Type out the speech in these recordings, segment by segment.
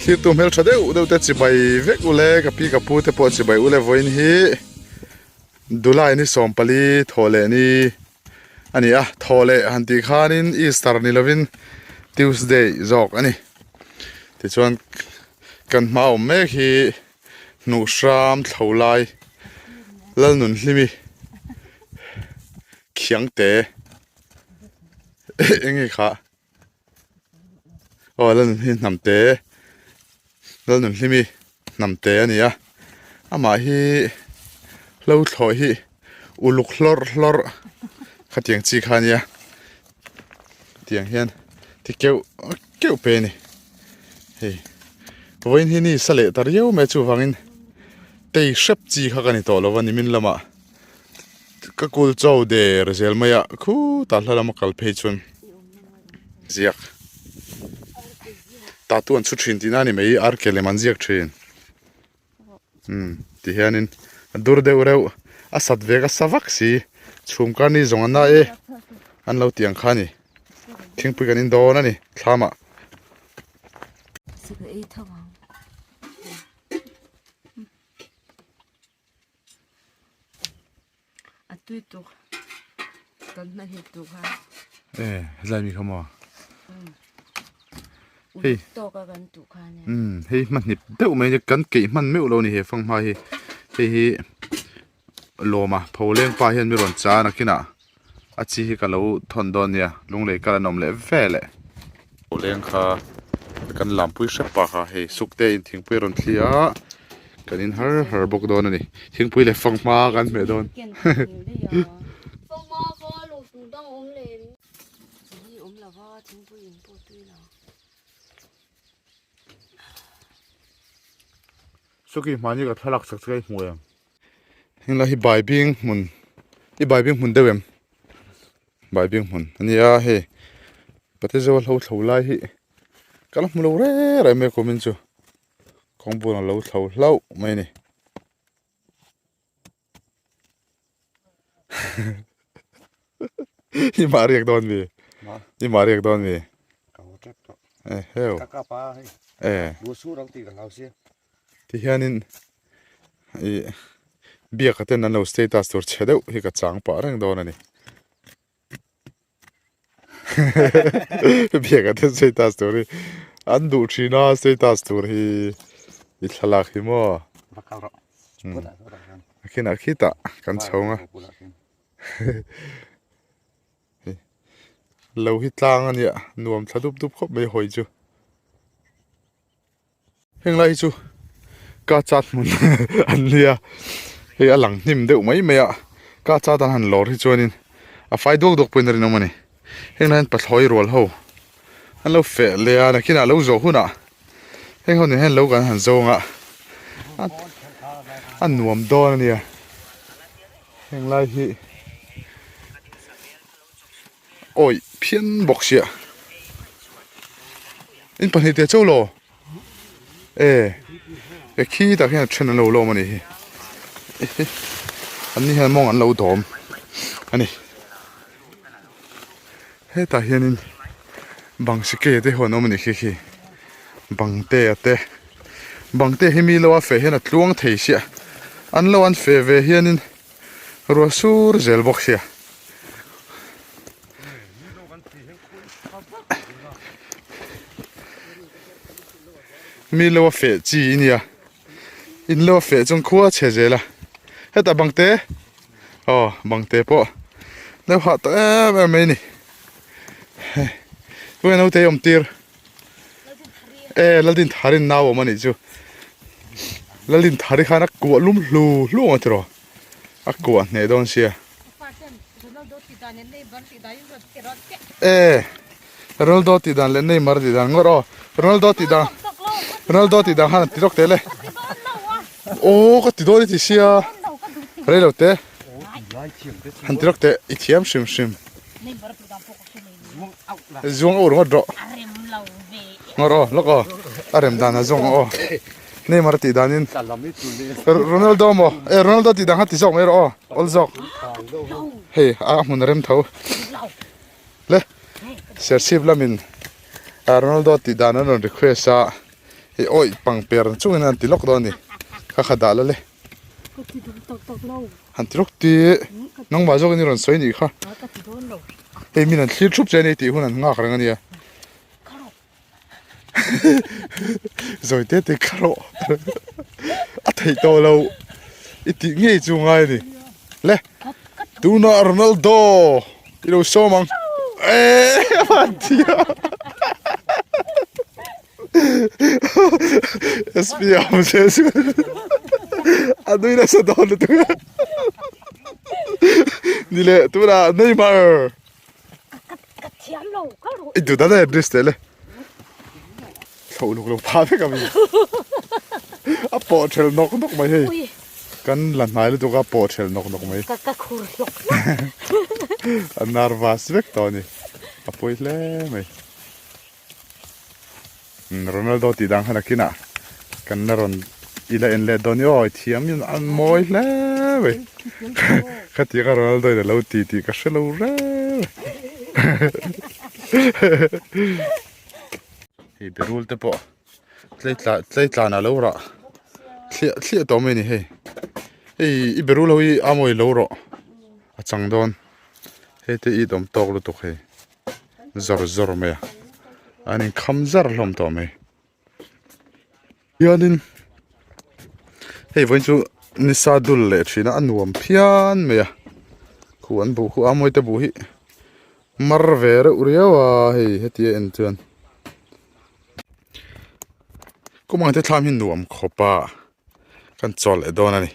khi tụm hel chade u deu te chi bai vek ule ka pi ka pu te po chi bai ule voin hi dulai ni sompali thole ni ani a thole hanti khanin Easter ni lovin Tuesday jok ani ti chuan kan mau me hi nu sham thlolai lal nun hlimi khiang te engi kha o lal nun hi nam te lal nun hlimi nam te ani a ama hi lo thloi hi uluk hlor khatiang chi khania tiang hian ti keu pe ni hei voin hi ni sale tar yeu me chu wangin tei shep chi kha kani to lowani min lama ka kul chau de resel maya khu ta hlalama kal phei chun ziak ta tuan chu thin tinani mei ar kele man ziak thin ti hianin dur de ureu a sat vega savak si chhum ka ni zongana e an lo tiang khani thingpui kan in don ani thlama siga ei thawang atui tu kan na hi tu ha lai mi khamo hey to ka kan tu kha ne hey man nip deuh mai kan ke man meu lo ni he fang ma hi hi loma pholeng pa hian mi ron cha na kina achi hi ka lo thon don nia lunglei kala nom le vele pholeng kha kan lampui hre pa kha he sukte in thingpui ron thlia kanin har bok don ani thingpui le fang ma kan me don phong ma kho lo tu dang om le ni om la wa thing pu in po tu la suki mani ka thalak sak sai hmuem hingla hi bai bing mun hi bai bing mun dewem bai bing mun ania he pate zo lo thlai hi kala mulo re me komin chu kongbu na lo thlau mai ni hi mariak don vi hi mariak don vi heo kakapa bu su rong ti kan hausia ti hianin i bia ka ten an lo status tur chedeu hi ka chang pa rang don ani bia ka ten status tur an du china status tur hi i thalak hi mo bakal ro akina kita kan chonga lo hi tlang ania nuam thlup dup khop mai hoi chu henglai chu ka chat mun an lia he alang nim deuh mai mai a ka cha tan han lor hi chuanin a fai dok pin rin omani henglan pathloi rol ho an lo fe le a nakina lo zo huna heng hon hen lo kan han zonga an nuam don ania henglai hi oi phian boxia in pani te cholo e khi ta hian chen lo lo mani hi an ni han mong an lo dom ani he ta hian in bang sike te ho no mani khi bang te ate bang te hi mi lo a fe hian a tluang thei sia an lo an fe ve hian in ro sur zel boxia mi lo fe chi nia in lo fe chung khuwa che jela heta bangte bangte po lo ha ta me ni we no te om tir ladin tharin naw mani chu ladin thari khana ko lum lu atro akwa ne don sia Ronaldo ti dan le nei mar di dan ngoro Ronaldo ti dan han tirok tele ka ti dori ti sia relo te han tirok te ithiam shim zong or ngoro loko arem dan zong nei mar ti danin Ronaldo mo Ronaldo ti dan ha ti zong ero ol zok hey mun rem thau le Sersib lamin Ronaldo ti dan an request a e oi pang per chungin an tilok do ni kha khada la le han tirok ti nang ma jog ni ron soi ni kha e min an thlir thup che nei ti hun an nga khrang ania zoi te kharo a thei to lo iti nge chu ngai ni le tu na Ronaldo ilo so mang Mattia Speriamo se a noi la sa donna tu dile tu la Neymar e tu da dare stelle lo pa fe ka mi a po chel nok mai he kan lan mai lu tu ka po chel nok mai ka khur lok a nervas vek toni apoi le mai Ronaldo ti dang hana kina kan naron ila en le donio thiam yun an moi le we khati ka Ronaldo le lo ti ka shelo re he berul te po tleitla na lo ra thlia to me ni he i berul ho i amoi lo ro a changdon he te i dom tok lu tok he zor me อันนี้คำจัรลมต่อไหมยานินเฮ้ยวันจูนิสาดุลเล่ชีนะอันนวมพิอันเมียควรบุกอามวยตะบุหิมารเวรอุริยวะเฮ้ยเฮตีเอ็นจวนกูมันจะทำหินนวมขบปะกันจอลเอดอนันนี่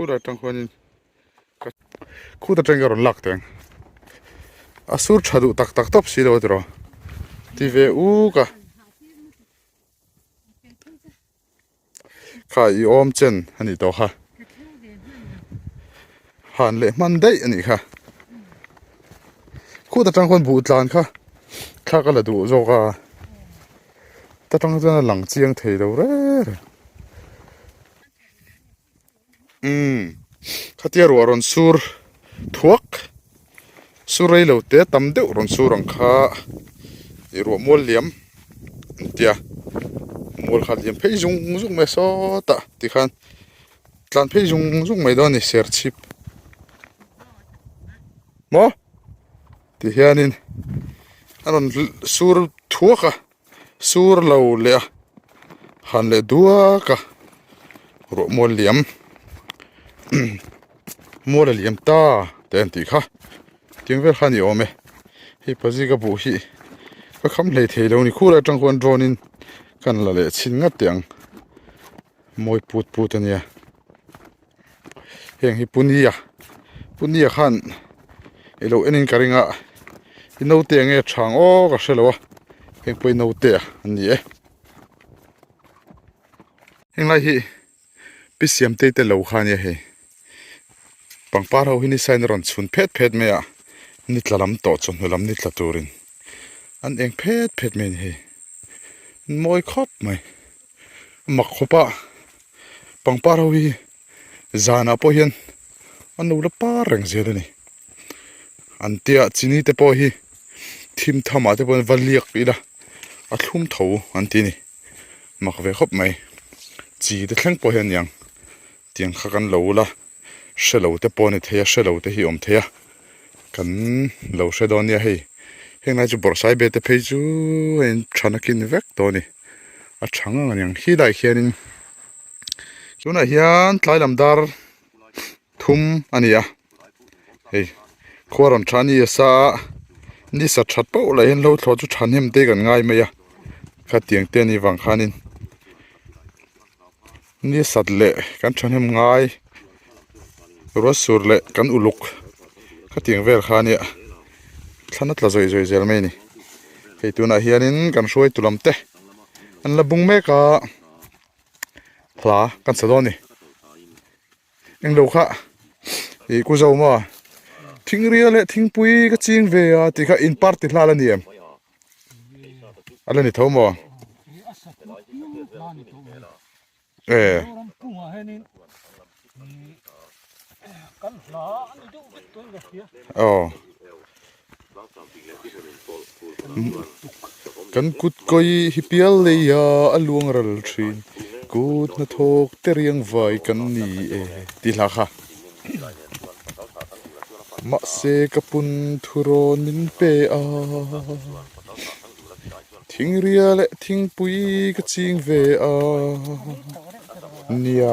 คู่ดัดจังคนคู่ดัดจังก็รอนลักเต็งอาสูรชาดูตักตักตับสีดาวตัวทีเวอูกะข้าอีอมเจนอันนี้ตัวค่ะหันเละมันได้อันนี้ค่ะคู่ดัดจังคนบูดลานค่ะข้าก็เลยดูโจกะแต่จังจะหลังเจียงเทดาวเร่ข้าเทียรัวรอนสูรทวกสูรไอเหลวเตะตำเดือรอนสูรังข้าอีรัวมัวเหลี่ยมเตียมัวขาเหลี่ยมเพยจุงไม่สอตะที่ขันหลังเพยจุงไม่โดนนี่เสียชิปมอที่เฮียนินอันนั้นสูรทวกะสูรเหลวเลียหันเลดัวกะรัวมัวเหลี่ยมมัวเหลี่ยมตาเต็มที่ค่ะทิ้งเวลานี่โอเมให้พอสิกับบุหิก็คำเลยเทลงนี่คู่ละจังคนโดนินกันละเลยชินงัดเตียงมวยปูดเนี่ยเฮงฮิปุนีขันไอโลเอ็นินการิงะอินโนเตียงเอช่างโอ้ก็เชลวะเฮงไปโนเตียอันนี้เฮงไรฮิปิเสียมเตยเหลวขันเนี่ยเฮปังปาเราหินิสัยนรันชุนเพดเมียนิดละลำต่อจนลำนิดละตัวรินอันเองเพดเมียนี่มวยครบไหมมักขบะปังปาเราหิจานาพอเห็นอันนู้นละปาเร่งเสียเลยนี่อันเตียจีนี่เตปอหิทีมทำมาเตปอนวันเลียกปีละอัดลุ่มเท้าอันที่นี่มักเวครบไหมจีเตแข่งพอเห็นยังเตียงขักันเหลวละเชลล์แต่ปนเทียเชลล์แต่หิอมเทียกันเราเชดอนเนี่ยให้เห็นนายจะบอกสายเบตเพจูเห็นฉันกินเวกตัวนี้อ่ะช่างอันยังฮีได้เขียนจุน่ะเฮียนทลายลำดาร์ทุ่มอันนี้อ่ะเฮ้ยขวานฉันนี่ซะนี่สัตว์ชัดเป้าเลยเห็นเราทอดจุฉันเห็นเด็กันง่ายไหมอ่ะข้าเตียงเตียนี่วังขานินนี่สัตว์เละกันฉันเห็นง่ายรถสูรเละกันอุลุกข้าเตียงเวลขานี่ท่านัดละจอยเจลไม่นี่เฮ้ยตัวน่ะเฮียนินกันช่วยตุลำเตะอันละบุงเมกะพลากันสะดอนนี่ยังดูค่ะอีกูจะมาทิ้งเรียเละทิ้งปุยก็จริงเวียที่ข้าอินพาร์ติลาละเนี่ยอะไรนี่เท่ามั้งอ๋อกันกุดกอยฮิเปียลเลยยาอลวงรัลทรีนกุดนาทอกเตรียงไว้กันนี่ที่ละค่ะมาเสกปุนทุรนินเปอาทิ้งเรียเละทิ้งปุยก็จริงเวอาเนี่ย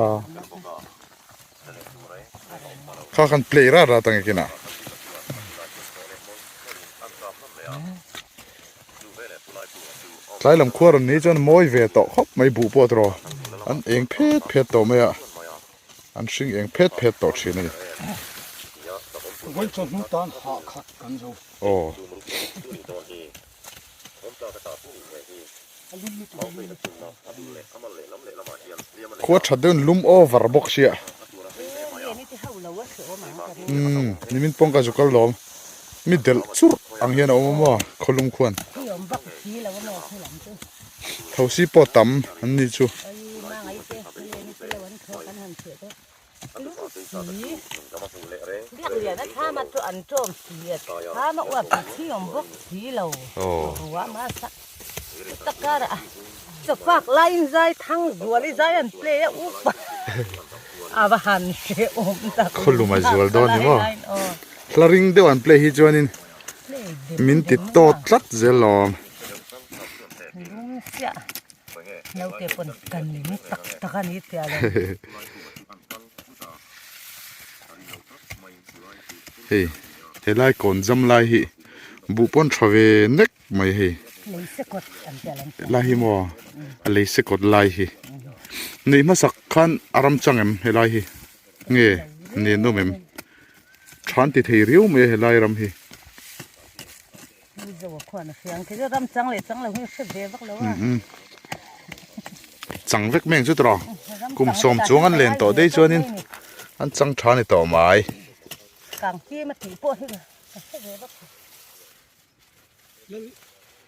ข้ากันเพลย์ระตั้งกี่น่ะท lai lam khwar an ni chon moi ve to khop mai bu po tro an eng phet to me a an sing eng phet to chin ni When to nu tan ha khat kan zo. oh khwa thadun lum over box ya ni min pong ka jukal lom mi del chur ang hian a ma kholum khwan thosi po tam an ni chu Sefak lain zai thang zuali zai an play up. Abahan se tak. kholum ai zual don ni mo flaring de an play hi chuanin min ti to tlat zelom Sia. Nau te pon kan ni tak takan ni te ala. hey helai kon jam lai hi bu pon thave nek mai hi Nei se kot an te lan. lai hi mo le se kot lai hi nei ma sak khan aram changem helai hi nge ne no mem than ti thei riu me helai ram hi Ni zo ko na fiang ke ram chang le hu se de bak lo. chang vek meng chu tro kum som chung an len to dei chuanin an chang thani to mai Kang ti ma ti po hi. Se de bak.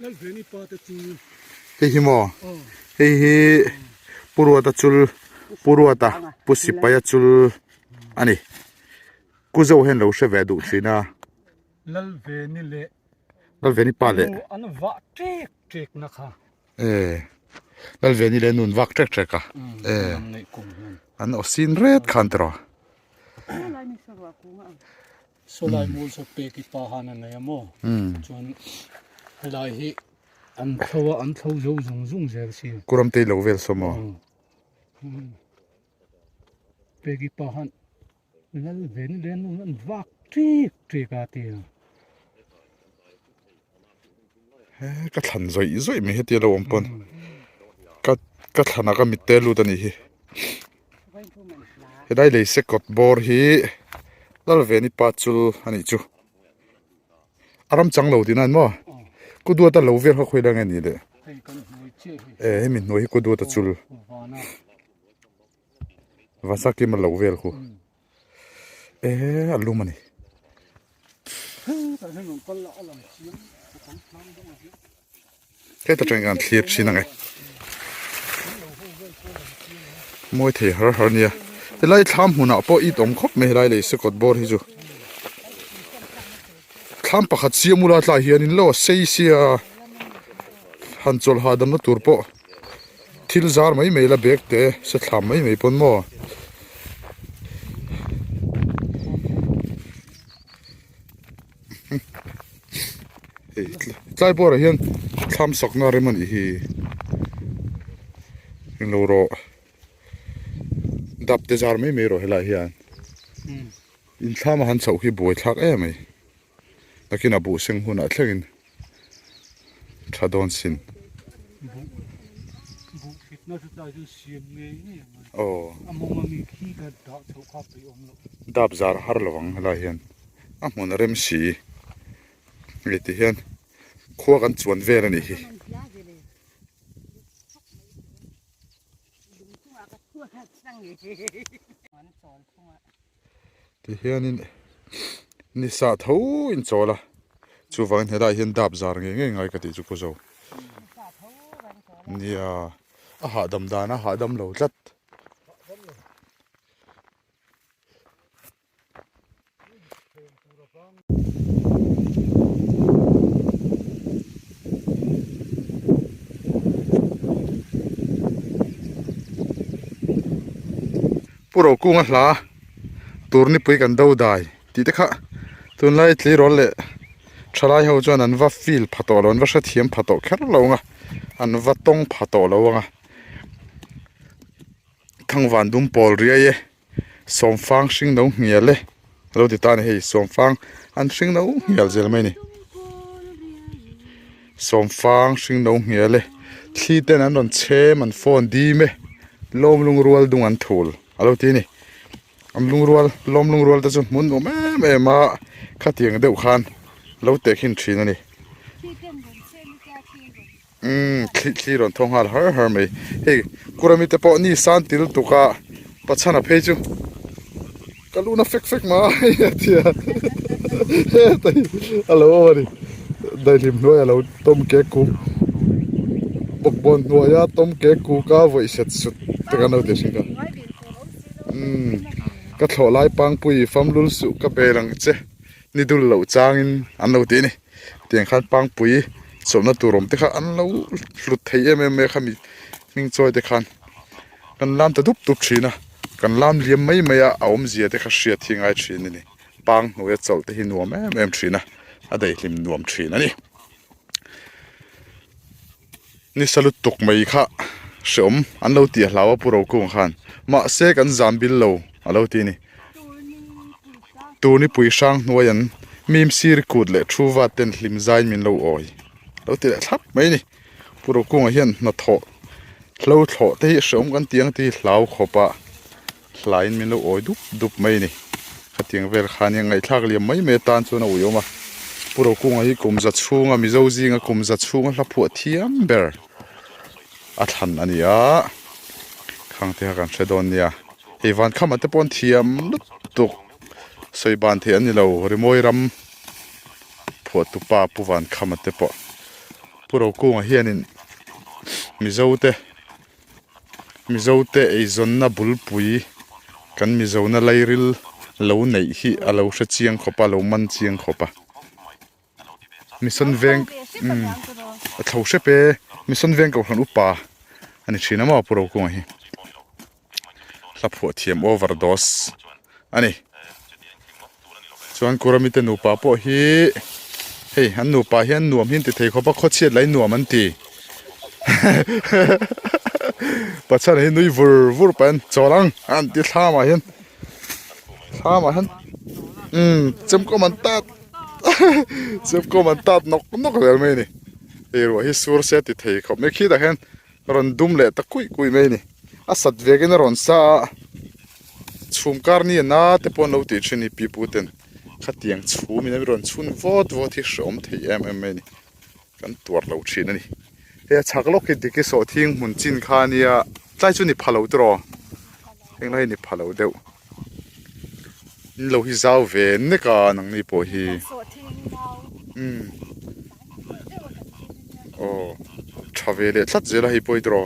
Lal veni pa ta tu. hei hi mo hei hi purwata chul purwata pusipaya chul ani kuzo hen lo she ve du thina Lal veni le. lal veni pa le An va tek na kha. lal veni le nun vak trek treka Nei kum. an o sin red khan tro So lai mul so pe ki pa han na ya mo. Chuan lai hi an thaw zo zung zer si. kuram te lo vel somo Pe ki pa han lal veni le nu an va tek a ti. ka thlan zoi me heti lo ompon ka thana ka mitte lu tani hi hedai le se kot bor hi lal veni pa chul ani chu aram chang lo dinan mo ku du ta lo ver kha khoi dang ani le Hei kan noi che hi. he min noi ku du ta chul Va na. wasaki ma lo ver khu alu mani Ta hen kol la alam chi. ke ta teng an thlir chi na ngai moi the har nia te lai tham huna po I tom khop me lai le se kot bor hi chu tham pakhat siamula tla hianin lo sei sia han chol ha dam na tur po thil zar mai me la bek te se thlam mai me pon mo tlai bor hian tham sok na re man hi in lo ro dap te zar mai me ro hela hian in thama han chau hi boi thak e mai takin abu seng huna thlengin thadon sin Bu fit na ta ju siam nge ni. oh Among mi khi ga da chau kha pe om lo. dap zar har lawang hela hian a mon rem si le ti hian khwa kan chuan ver ani hi ti hian in ni sa tho in chola chu wang hela hian dap zar nge ngai ka ti chu ko zo nia a ha dam dana ha dam lo tlat puro kunga hla turni pui kan do dai ti te kha tun lai tli rol le thalai ho chuan an va fil phato lo an va sha thiam phato kher lo nga an va tong phato lo nga thangwan dum pol ria ye somfang hring no ngial le lo ti tan hei somfang an hring no ngial zel mai ni somfang hring no ngial le ทีเต้นนั้นโดนเชมันฟอนดีไหมลมลุงรัวดุงอันทูลอะไรทีนี่ลุงรัวลมลุงรัวแต่จนมุนว่าแม่มาขัดเตียงเดือดขันเราเตะขึ้นชีนั่นนี่ขี้รอนทองหาเฮอไม่เฮ้ยกูรามีแต่ปอนี่สันติลตุกะปัจฉนาเพจูก็ลูน่าเฟกมาเฮ้ยเดียเฮ้ยฮัลโหลวันนี้ได้ริมด้วยเราต้มแกะกูบกบนหัวยาต้มแกะกูก้าวไว้เสร็จสุดแต่กันเอาเดี๋ยวสิกันก็ถอดลายปังปุยฟัมลุลสุกับเบลังเจนี่ดูเหล่าจางอินอันเราตีนี่เตียงขัดปังปุยสมนัตุรมแต่ข้าอันเราหลุดเทียมเมข้ามีมิงจอยแต่ขันกันลามตะดุบตุบชีนะกันลามเลี้ยมไม่เอาอมเสียแต่ข้าเสียทิ้งไอ้ชีนี่ปังหัวจะแต่หินหัวแม่ชีนะอะไรลิมนวมชีนะนี่สลุดตกไม่ค่ะสมอันเราตีเราปุโรกุงขันมาเสกันจามบิลโลอันเราตีนี่ตัวนี้ปุยช่างนัวยันมีมซีรกูดเละชูวัดเต็นลิมใจมินโลอ้อยเราตีละทับไม่นี่ปุโรกุงเฮียนนัทโถเราโถที่สมกันเตียงที่เราขบปะหลายมินโลอ้อยดุบไม่นี่ขัดเตียงเวลขานี่ยังไงทักเลียมไม่เมตานจนเอาอยู่มาปุโรกุงไอ้กุมจัดชูงมิโซจิงกุมจัดชูงลับผัวเทียมเบอร์อัฐันอันนี้อ่ะข้างที่หากันเชดอนเนี่ยเอวันข้ามันจะปนเทียมลุดตุกใส่บานเทียนนี่เราริมวยรำผัวตุปาปูวันข้ามันจะปะปุโรกุงเฮียนินมิโซเตไอซอนน่ะบุลปุยกันมิโซน่ะไลริลเหลาไหนฮีอาเหลาเชียงขบเหลามันเชียงขบมิสันเวงเท่าเชเปมิสันเวงกับขันอุปาอันนี้ชีน้ำมาปุโรกุงฮีลับหัวเทียมโอเวอร์ดอสอันนี้ส่วนกูรามีแต่หนูป่าปอฮีเฮ้ยอันหนูป่าเฮียนหนูมินติเทเขาปะเขาเชียดไหลหนูมันตีปัจจัยนี้นุ้ยวูเป็นจอลังอันที่ท่ามาเห็นจำก็มันตัดนกเรื่องไม่นี่เออว่าฮิสูร์เซติเทเขาไม่คิดอะเห็นรันดุมเละตะคุยไม่นี่อาสัตว์เวกันรันซาชุมการนี่น่าแต่ปนเราติดชนิดปีปูเต็นขัดเตียงชูมีนั่นรันชุนวอดที่สมที่ไม่นี่กันตัวเราชินนี่เฮ้ยชักล็อกดิกิโซทิ้งหุ่นจินคานี่อะใจชุนิพาเราตรอเองไรนิพาเราเดียวเราฮิซาวเวนนี่ก็นังนี่พอฮีโอ้ชาวเวลทัดเจล่าฮิปอยตรอ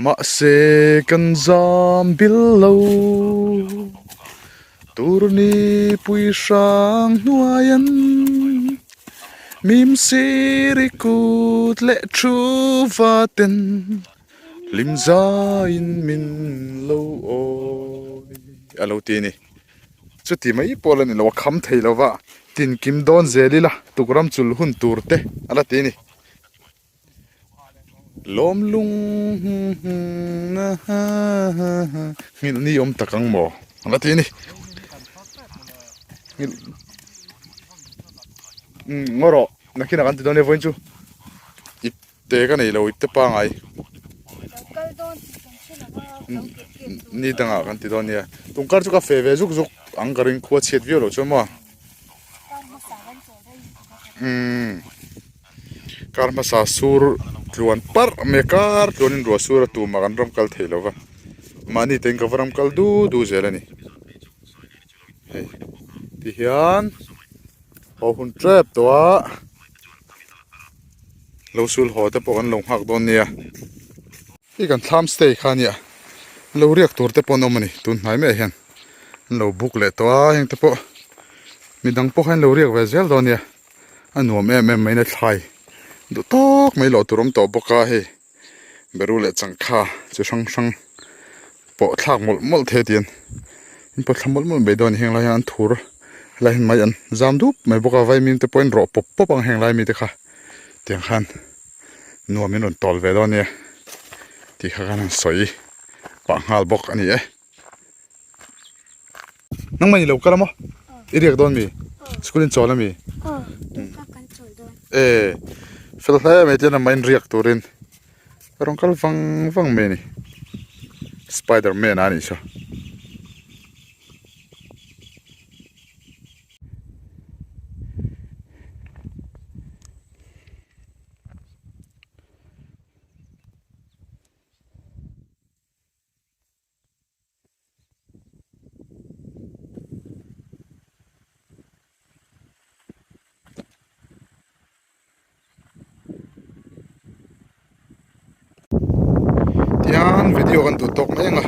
มาเสกันจามบิลโลตูรนีปุยช่างนัวยันมิมซีริกูดเละชูวาเต็นลิมซาอินมินโลโอยอะไรตีนี่จุดที่ไม่พอเลยนี่เราคำไทยเราว่าตินกิมโดนเจลิละตุกรำจุลหุ่นตูร์เตอะไรตีนี่ลมลุงนะฮะนี่อมตะกังหมออะไรตีนี่งอรอนักกินกันติดโดนเอฟวันจูอิเตกันนี่เราอิเตปังไอนี่ตั้งกันติดโดนเนี่ยตรงการจุกาเฟเวจุกอังการินขวดเช็ดวิโอเราใช่ไหมการมาสาสูรล้วนปาร์เมการล้วนรัวสูรตัวมากันรำกัลเทลวะมานี่เต็งกับรำกัลดูเจริญนี่ที่เฮียนพอหุ่นเจ็บตัวเราสูลหัวแต่พอกันลงหักโดนเนี่ยที่กันทำสเตย์ขานี่เราเรียกตัวแต่พอนอมันนี่ตุนหายไม่เห็นเราบุกเลยตัวยังแต่พอมีดังพอให้เราเรียกเวเซลโดนเนี่ยอันหัวแม่ไม่ได้ทายดูตอกไม่หล่อตัวรำตัวปกาเฮเบรูเลยจังค่าจะช่างปอทากหมดเทียนอินพอทำหมดไปโดนเฮงไรอันถูรไรเห็นไหมอันจามดูไม่บอกว่ามีแต่ปอยน์รอปปังแห่งไรมีแต่ค่ะเตียงขันนัวมีนนตอลเวดอนเนี่ยที่ข้ากันสวยปังฮาลบอกอันนี้นั่งมันอยู่แล้วกันมั้งอีเรียกโดนมีสกุลินจอแล้วมี ka kan chol don fel hlaya me tena main riak turin rong kal vang me ni Spider-Man ani so tian video kan tu tok mai nga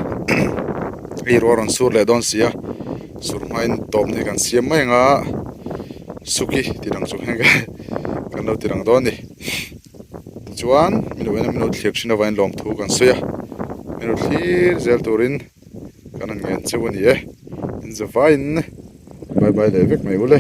i roron sur le don sia sur main top ni kan siam mai nga suki tirang su hanga kan lo tirang don ni chuan minu thliak shina vain lom thu kan soya minu thlir zel turin kan an ngen chewani in the vine bye bye le vek mai ule